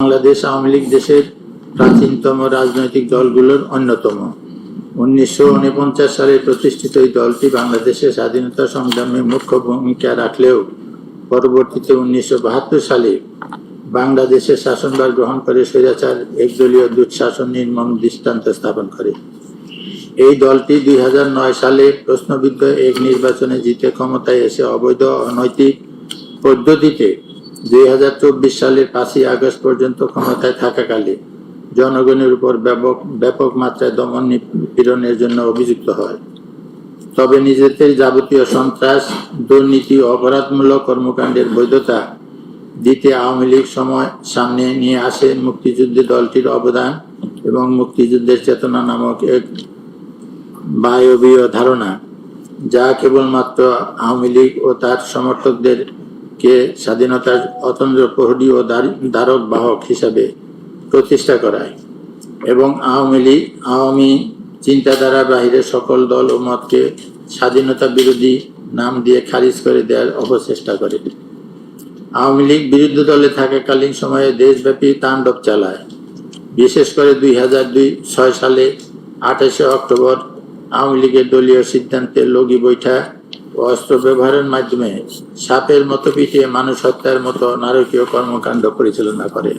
বাংলাদেশ আওয়ামী লীগ দেশের প্রাচীনতম রাজনৈতিক দলগুলোর অন্যতম। 1949 সালে প্রতিষ্ঠিত এই দলটি বাংলাদেশের স্বাধীনতা সংগ্রামে মুখ্য ভূমিকা রাখলেও পরবর্তীতে 1972 সালে বাংলাদেশের শাসনভার গ্রহণ করে স্বৈরাচার একদলীয় দুঃশাসন নির্মম দৃষ্টান্ত স্থাপন করে। এই দলটি 2009 সালে প্রশ্নবিদ্ধ এক নির্বাচনে জিতে ক্ষমতায় এসে অবৈধ অনৈতিক পদ্ধতিতে 2024 সালের 5ই আগস্ট পর্যন্ত ক্ষমতায় থাকাকালে জনগণের উপর ব্যাপক মাত্রায় দমন নিপীড়নের জন্য অভিযুক্ত হয়। তবে নিজেদের যাবতীয় সন্ত্রাস, দুর্নীতি ও অপরাধমূলক কর্মকাণ্ডের বৈধতা দিতে আওয়ামী লীগ সামনে নিয়ে আসে মুক্তিযুদ্ধে দলটির অবদান এবং মুক্তিযুদ্ধের চেতনা নামক এক বায়বীয় ধারণা, যা কেবলমাত্র আওয়ামী লীগ ও তার সমর্থকদেরকে স্বাধীনতার অতন্দ্র প্রহরী ও ধারক বাহক হিসাবে প্রতিষ্ঠা করায় এবং আওয়ামী চিন্তাধারার বাহিরে সকল দল ও মতকে স্বাধীনতা বিরোধী নাম দিয়ে খারিজ করে দেওয়ার অপচেষ্টা করে। আওয়ামী লীগ বিরোধী দলে থাকাকালীন সময়ে দেশব্যাপী তাণ্ডব চালায়। বিশেষ করে 2006 সালে 28 অক্টোবর আওয়ামী লীগের দলীয় সিদ্ধান্তে লগি বৈঠা ও অস্ত্র ব্যবহারের মাধ্যমে সাপের মতো পিটিয়ে মানুষ হত্যার মতো নারকীয় কর্মকাণ্ড পরিচালনা করে।